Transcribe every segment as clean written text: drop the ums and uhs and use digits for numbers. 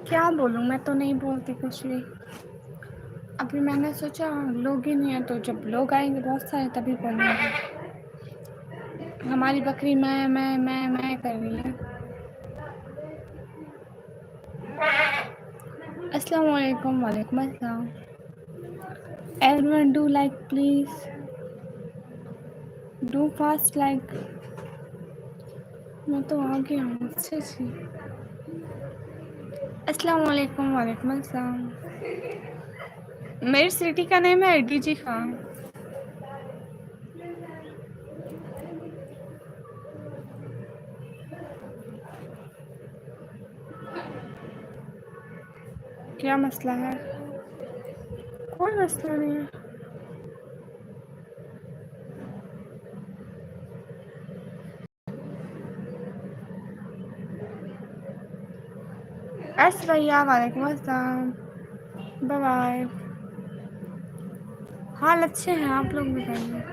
क्या बोलूँ, मैं तो नहीं बोलती कुछ भी। अभी मैंने सोचा लोग ही नहीं है, तो जब लोग आएंगे बहुत सारे तभी बोलूँगी। हमारी बकरी मैं कर रही है। अस्सलाम वालेकुम। वालेकुम अस्सलाम। Everyone do like please. Do fast like. मैं तो आ गया हूँ। अच्छे से। अस्सलाम वालेकुम। वालेकुम अस्सलाम। मेरी सिटी का नेम है डीजी खान। क्या मसला है? कोई मसला नहीं है। भैया वालेकुम अस्सलाम। Bye bye. हाल अच्छे हैं, आप लोग बताइए।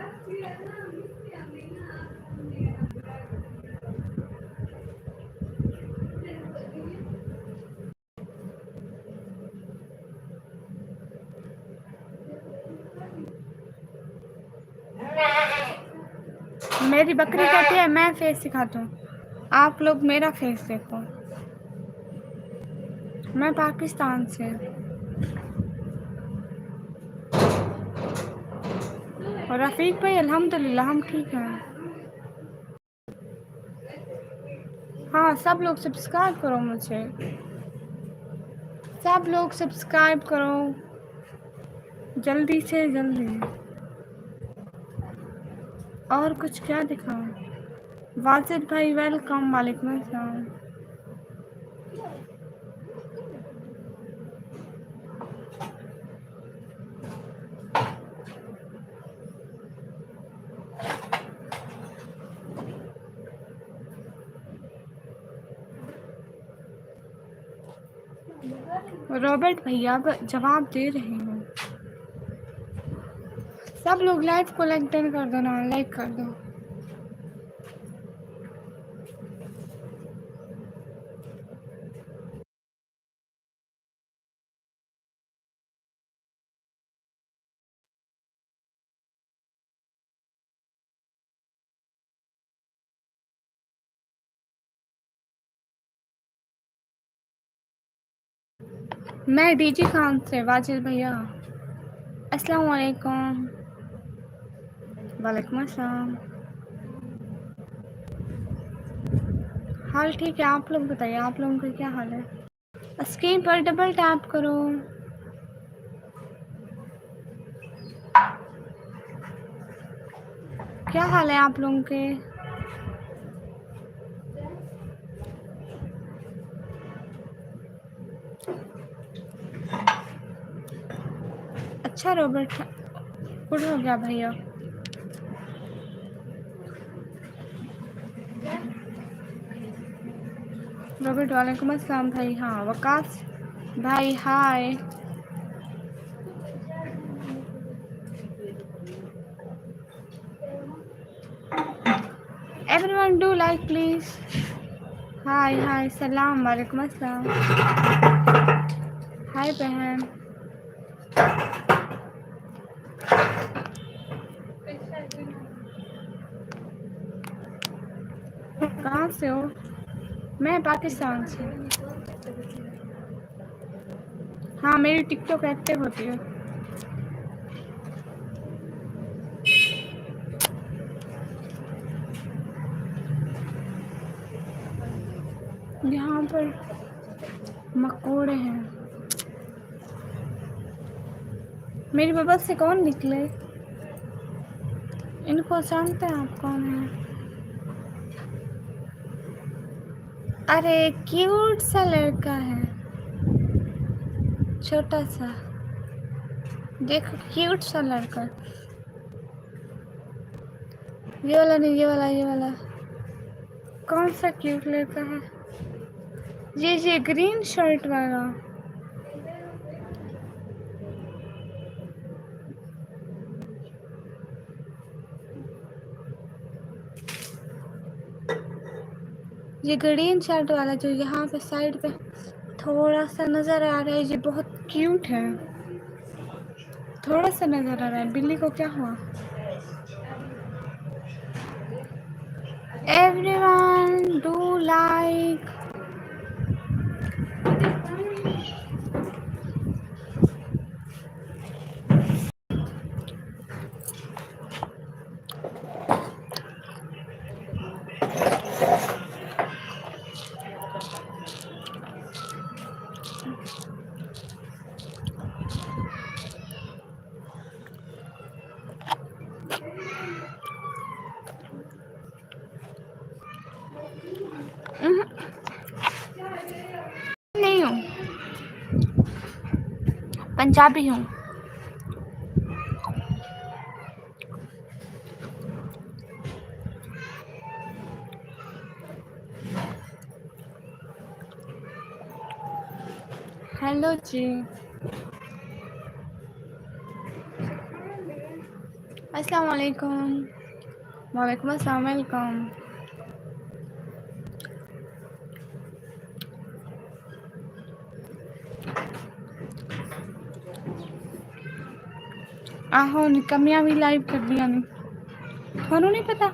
मेरी बकरी कहती है मैं फेस सिखाता हूँ, आप लोग मेरा फेस देखो। मैं पाकिस्तान से। और रफ़ीक भाई अल्हम्दुलिल्लाह हम ठीक हैं। हाँ, सब लोग सब्सक्राइब करो मुझे। सब लोग सब्सक्राइब करो जल्दी से जल्दी। और कुछ क्या दिखाऊं? वाजिद भाई वेलकम। वालेकुम अस्सलाम। रॉबर्ट भैया जवाब दे रहे हैं। सब लोग लाइव को लाइक डन कर दो ना, लाइक कर दो। मैं डीजी खान से। वाजिद भैया अस्सलाम वालेकुम। वालेकुम अस्सलाम। हाल ठीक है, आप लोग बताइए, आप लोगों का क्या हाल है? स्क्रीन पर डबल टैप करो। क्या हाल है आप लोगों के? अच्छा रॉबर्ट गुड हो गया भैया। रॉबर्ट वालेकुम अस्सलाम भाई। हाँ वकास भाई hi. Everyone do like please. Hi hi सलाम। वालेकुम अस्सलाम। हाय बहन। कहाँ से हो? मैं पाकिस्तान से। हाँ मेरी टिकटॉक एक्टिव होती है। यहाँ पर मकोड़े हैं। मेरी बबल से कौन निकले? इनको जानते हैं आप कौन है? अरे क्यूट सा लड़का है, छोटा सा। देखो क्यूट सा लड़का। ये वाला नहीं, ये वाला, ये वाला। कौन सा क्यूट लड़का है? ये ग्रीन शर्ट वाला। ये ग्रीन शर्ट वाला जो यहाँ पे साइड पे थोड़ा सा नज़र आ रहा है, ये बहुत क्यूट है। थोड़ा सा नज़र आ रहा है, बिल्ली को क्या हुआ? Everyone do like. नहीं हूँ, पंजाबी हूँ। हेलो जी, अस्सलाम वालेकुम। वालेकुम अस्सलाम, वेलकम। आहो निकम्मिया भी लाइव कर दिया नहीं, थानू नहीं पता?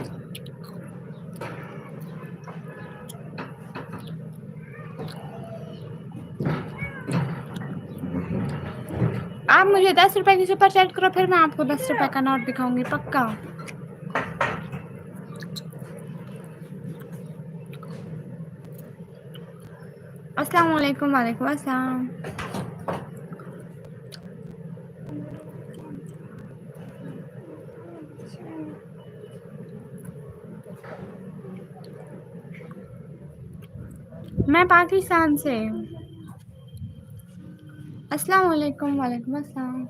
आप मुझे 10 रुपए की सुपर चैट करो, फिर मैं आपको 10 रुपए का नोट दिखाऊंगी, पक्का। अस्सलाम वालेकुम। वालेकुम अस्सलाम। मैं पाकिस्तान से हूँ। अस्सलाम वालेकुम। वालेकुम अस्सलाम।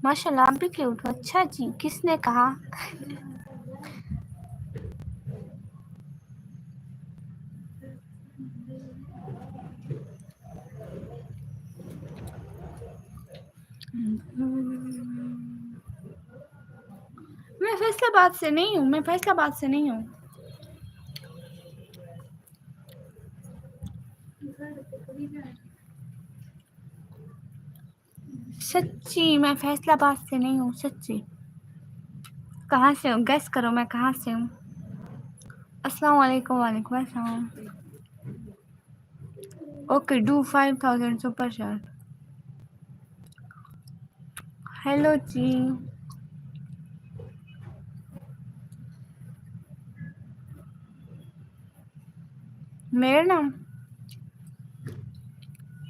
माशाल्लाह, आप भी क्यूट हो। अच्छा जी, किसने कहा? मैं फैसलाबाद से नहीं हूँ, मैं फैसलाबाद से नहीं हूँ। सच्ची मैं फैसलाबाद से नहीं हूँ, सच्ची। कहाँ से हूँ? गेस करो मैं कहाँ से हूँ। अस्सलाम वालेकुम। वालेकुम अस्सलाम। Okay, do 5000 super chat. Hello ji. मेरा नाम,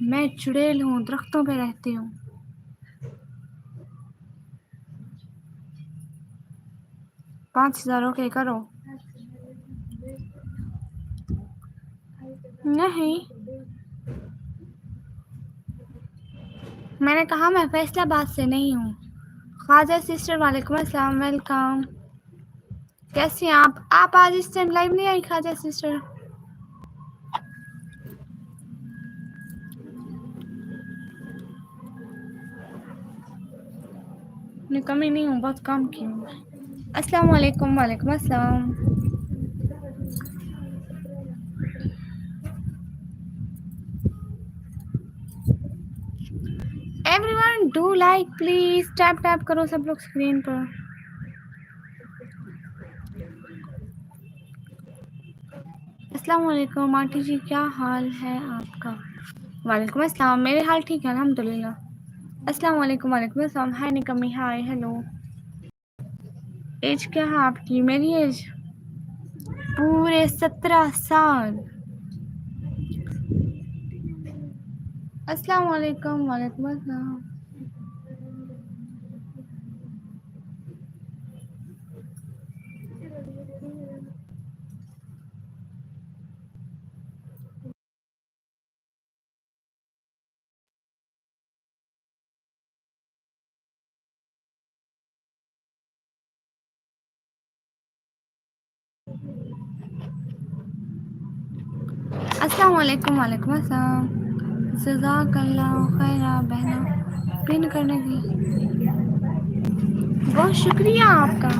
मैं चुड़ैल हूँ, दरख्तों पे रहती हूँ। $5000 ओके करो। नहीं, मैंने कहा मैं फैसलाबाद से नहीं हूँ। ख्वाजा सिस्टर वालेकुम अस्सलाम, वेलकम। कैसी हैं आप? आज इस टाइम लाइव नहीं आई ख्वाजा सिस्टर? मैं कमी नहीं हूँ, बहुत कम की हूँ। अस्सलाम वालेकुम। वालेकुम अस्सलाम। Everyone do like please, tap tap करो सब लोग स्क्रीन पर। अस्सलाम वालेकुम आंटी जी, क्या हाल है आपका? वालेकुम अस्सलाम, मेरे हाल ठीक है अल्हम्दुलिल्लाह। अस्सलाम वालेकुम। वालेकुम अस्सलाम। हाय निकम्मी, हाय हेलो। एज क्या है आपकी? मेरी एज पूरे 17 साल। अस्सलाम वालेकुम। वालेकुम अस्सलाम। अस्सलाम वालेकुम। वालेकुम अस्सलाम। जज़ाकल्लाह खैरा बहना पिन करने की। बहुत शुक्रिया आपका।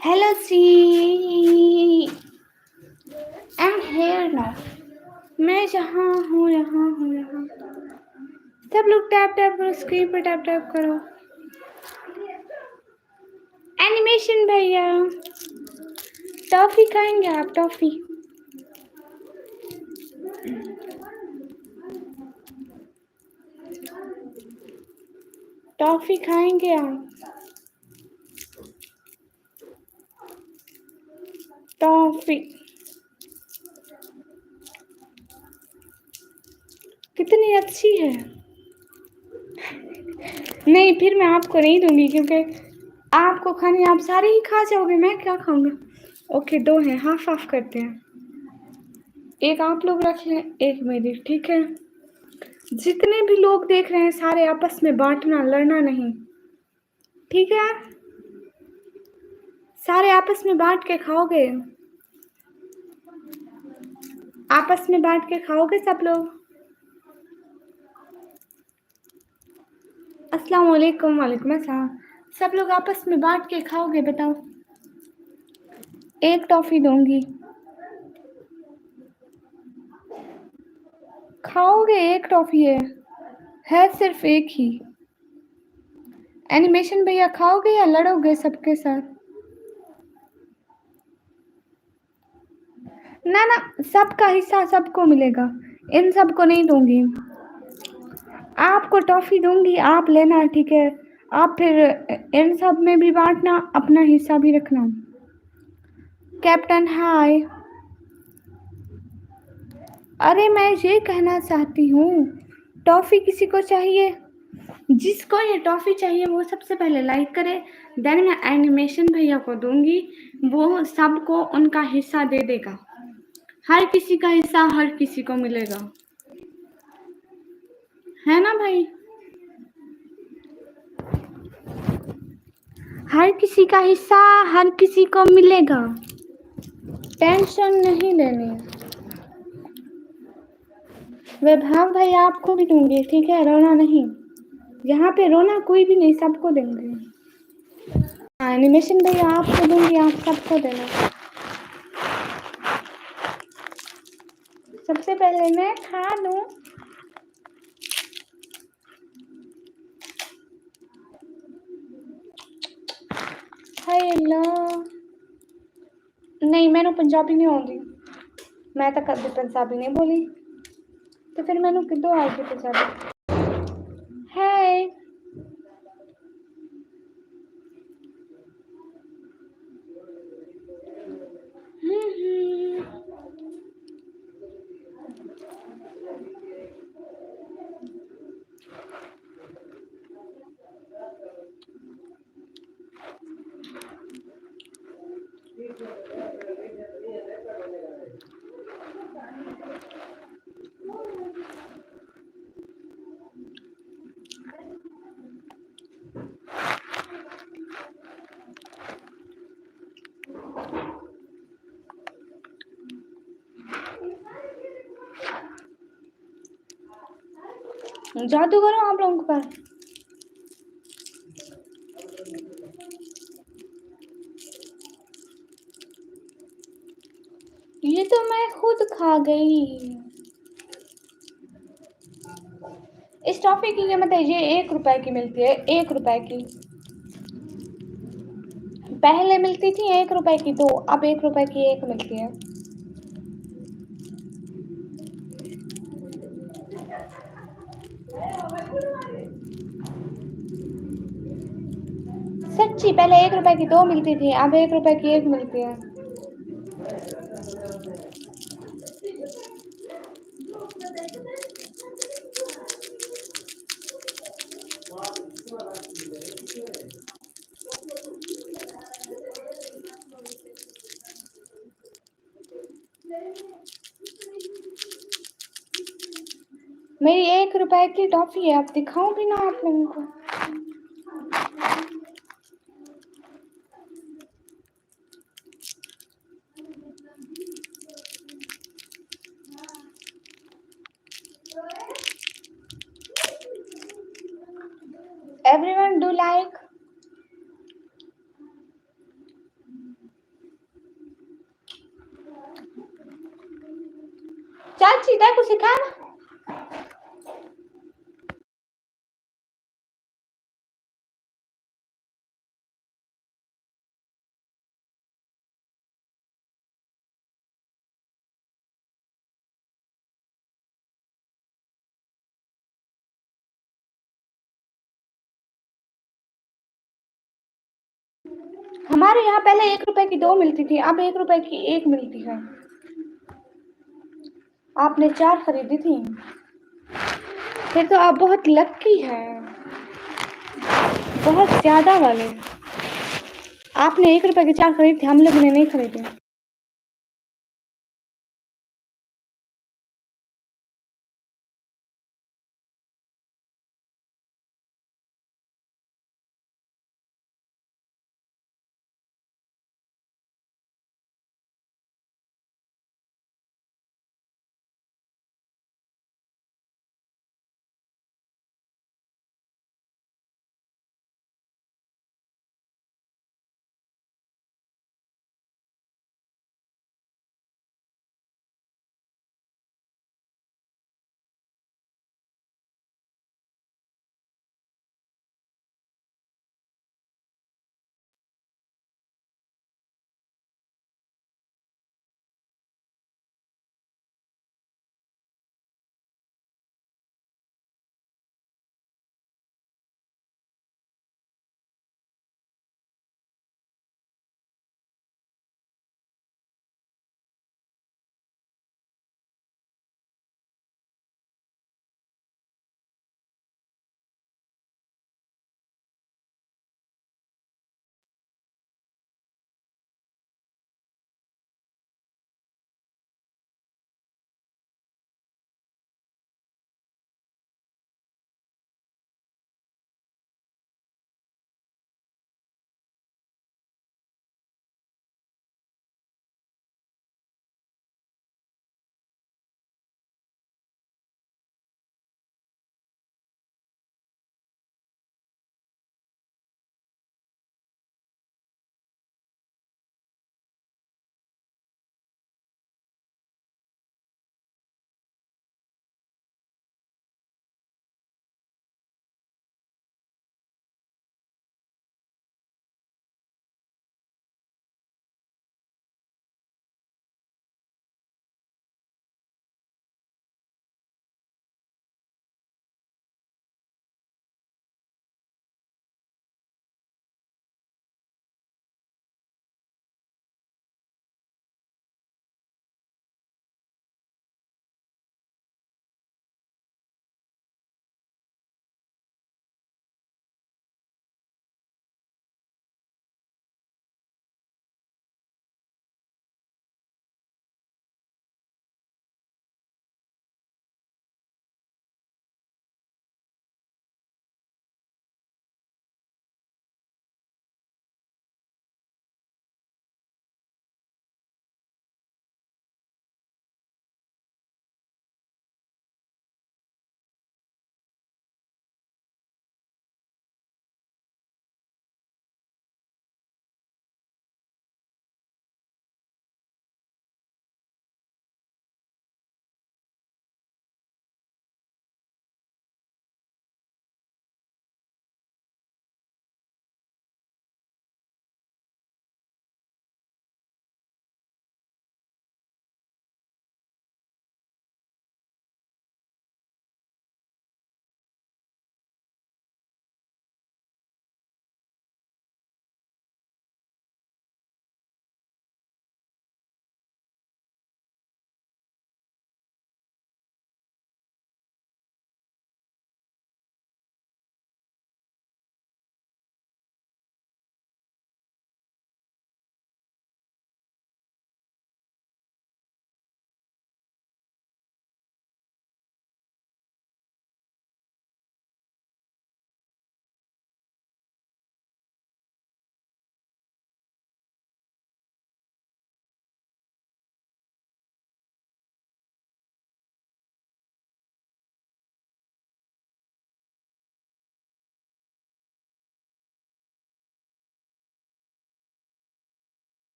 Hello see, I am here now. मैं जहाँ हूँ यहाँ हूँ यहाँ। सब लोग टैप टैप करो, स्क्रीन पर टैप टैप करो। एनिमेशन भैया, टॉफी खाएंगे आप? टॉफी टॉफी खाएंगे आप? टॉफी कितनी अच्छी है। नहीं, फिर मैं आपको नहीं दूंगी क्योंकि आपको खानी, आप सारे ही खा जाओगे, मैं क्या खाऊंगा। ओके, 2 हैं, हाफ हाफ करते हैं। एक आप लोग रख लें, एक मेरी, ठीक है? जितने भी लोग देख रहे हैं सारे आपस में बांटना, लड़ना नहीं, ठीक है? सारे आपस में बांट के खाओगे, आपस में बांट के खाओगे सब लोग। अस्सलाम वालेकुम। वालेकुम अस्सलाम। सब लोग आपस में बांट के खाओगे? बताओ। एक टॉफी दूंगी, खाओगे? एक टॉफी है सिर्फ एक ही। एनिमेशन भैया खाओगे या लड़ोगे सबके साथ? ना ना, सबका हिस्सा सबको मिलेगा, इन सबको नहीं दूंगी। आपको टॉफी दूंगी, आप लेना, ठीक है? आप फिर इन सब में भी बांटना, अपना हिस्सा भी रखना। कैप्टन हाय। अरे मैं ये कहना चाहती हूँ, टॉफी किसी को चाहिए? जिसको ये टॉफी चाहिए वो सबसे पहले लाइक करे, देन मैं एनिमेशन भैया को दूंगी, वो सबको उनका हिस्सा दे देगा। हर किसी का हिस्सा हर किसी को मिलेगा, है ना भाई? हर किसी का हिस्सा हर किसी को मिलेगा, टेंशन नहीं लेनी। वैभव भाई आपको भी दूंगी, ठीक है? रोना नहीं, यहाँ पे रोना कोई भी नहीं, सबको देंगे। एनिमेशन भैया आपको दूंगी, आप सबको देना। सबसे पहले मैं खा लूं। हेलो, नहीं मैंने पंजाबी नहीं आती, मैं तो कभी पंजाबी नहीं बोली, तो फिर मैंने किदों आ गई पंजाबी? है जादू करो आप लोगों पर। ये तो मैं खुद खा गई। इस टॉफी की कीमत है, ये 1 रुपए की मिलती है, 1 रुपए की। पहले मिलती थी 1 रुपए की 2, अब 1 रुपए की 1 मिलती है। चाची पहले 1 रुपए की 2 मिलती थी, अब 1 रुपए की 1 मिलती है। मेरी 1 रुपए की टॉफी है, अब दिखाऊं भी ना आप लोगों को। Everyone do like। चाची देखो सिखा ना। हमारे यहाँ पहले 1 रुपए की 2 मिलती थी, अब 1 रुपए की 1 मिलती है। आपने 4 खरीदी थी, फिर तो आप बहुत लकी है, बहुत ज्यादा वाले। आपने 1 रुपए की 4 खरीदी थी, हम लोगों ने नहीं खरीदी।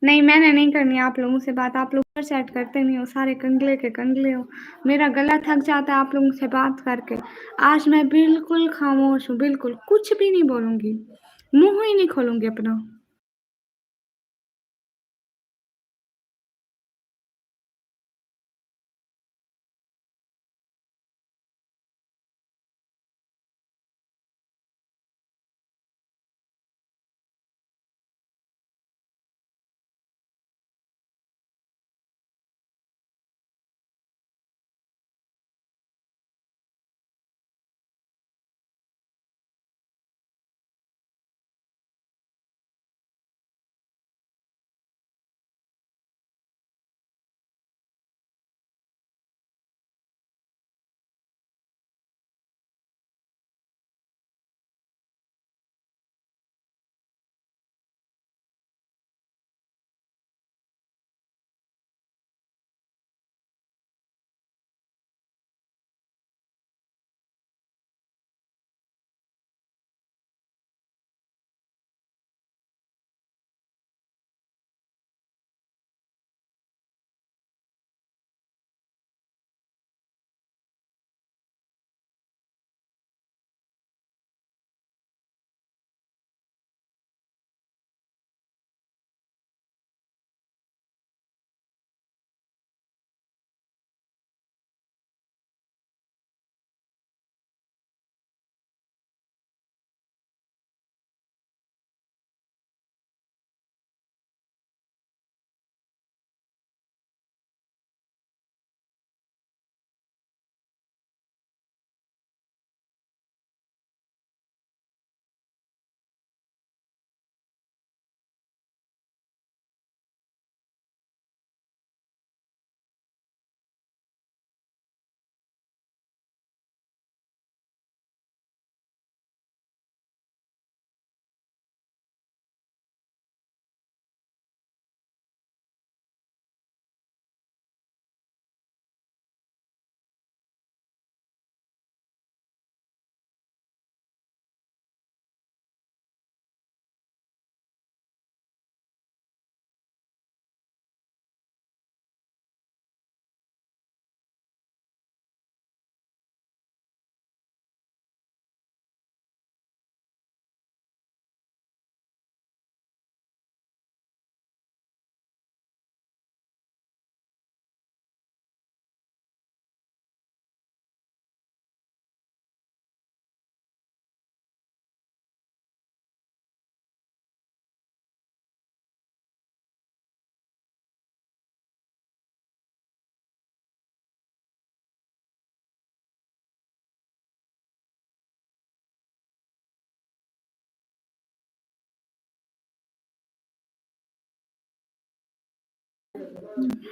नहीं, मैंने नहीं करनी आप लोगों से बात, आप लोग सुपर चैट करते नहीं हो, सारे कंगले के कंगले हो। मेरा गला थक जाता है आप लोगों से बात करके। आज मैं बिल्कुल खामोश हूँ, बिल्कुल, कुछ भी नहीं बोलूँगी, मुँह ही नहीं खोलूँगी अपना।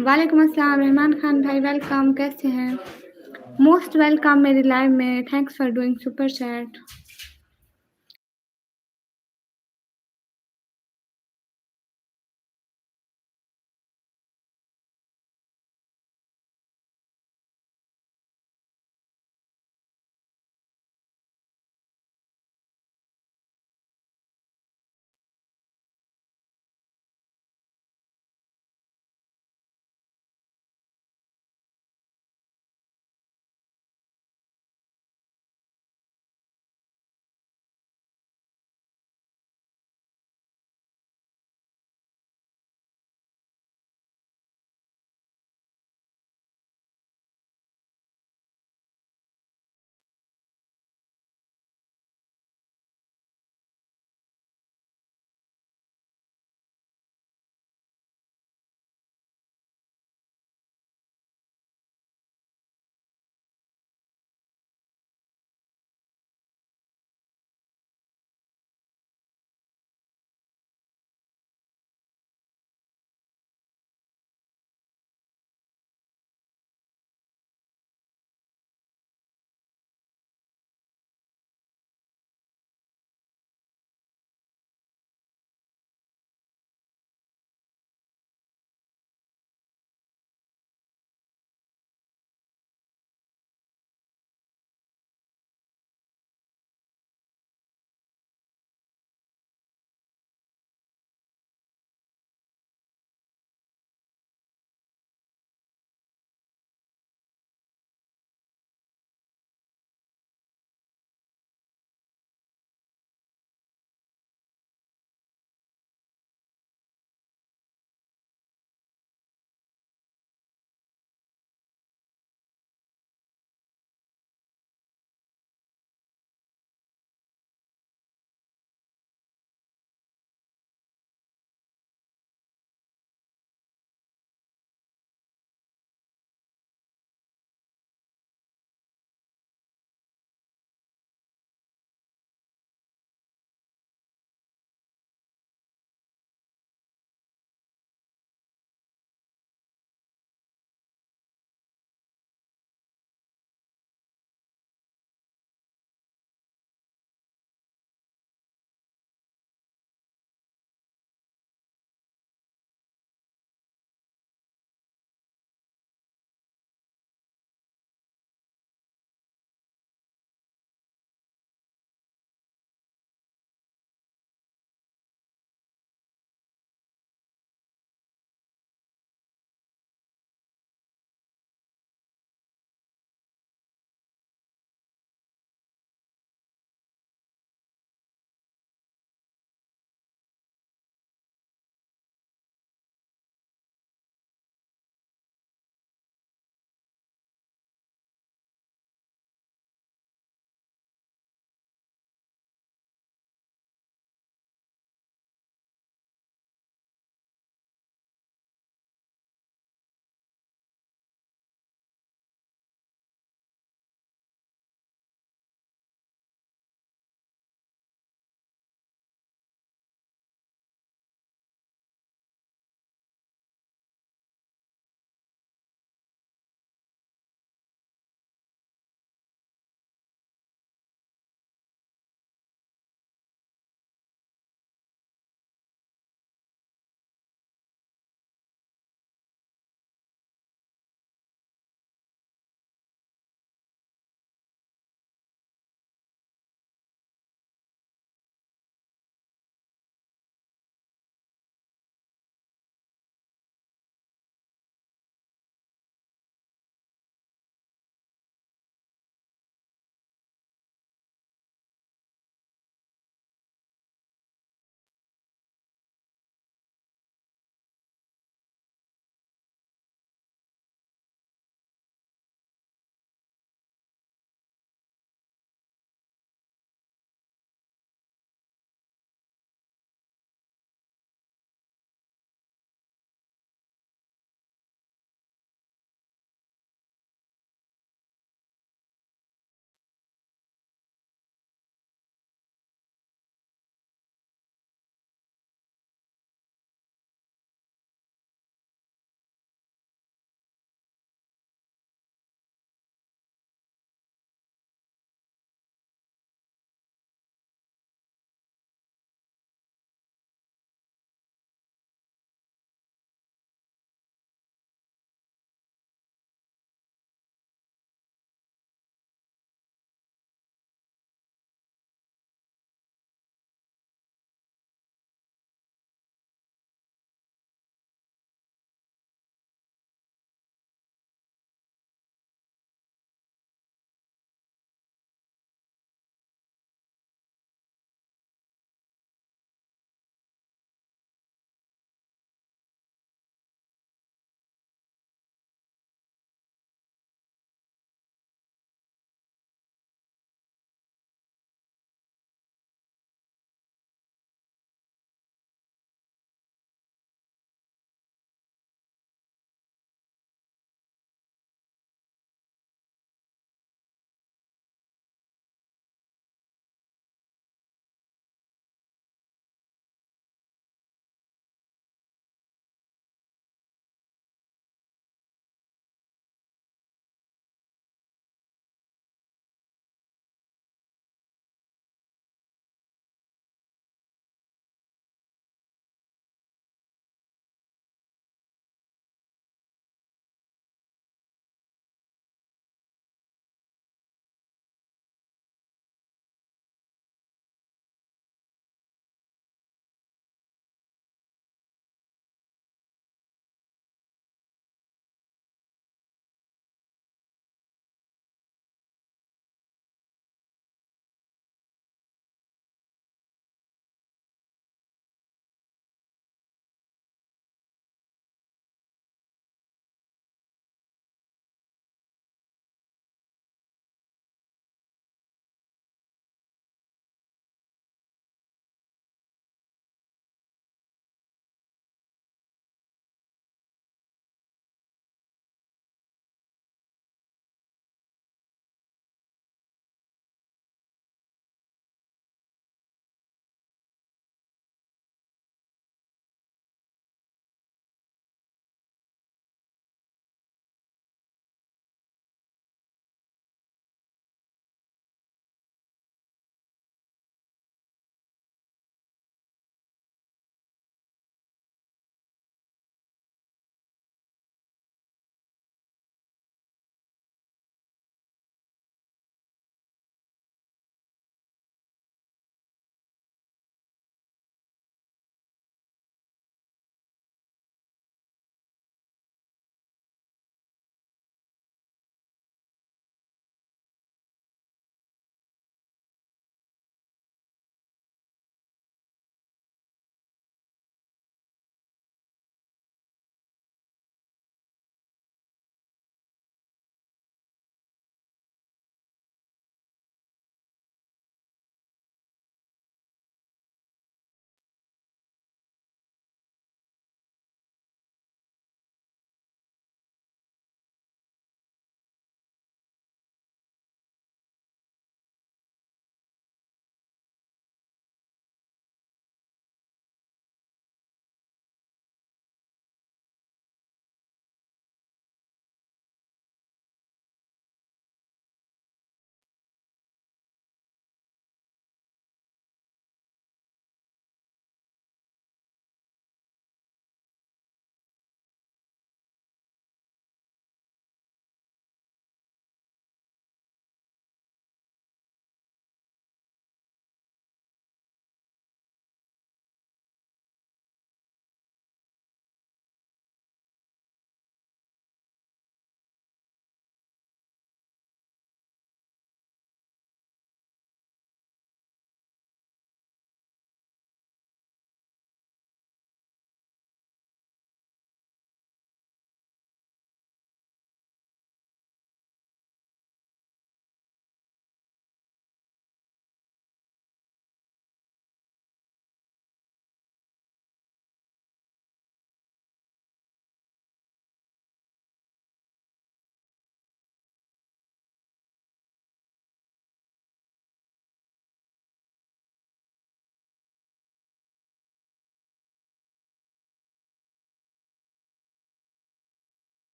वालेकुम अस्सलाम रहमान खान भाई, वेलकम, कैसे हैं? मोस्ट वेलकम मेरी लाइव में, thanks for doing super chat.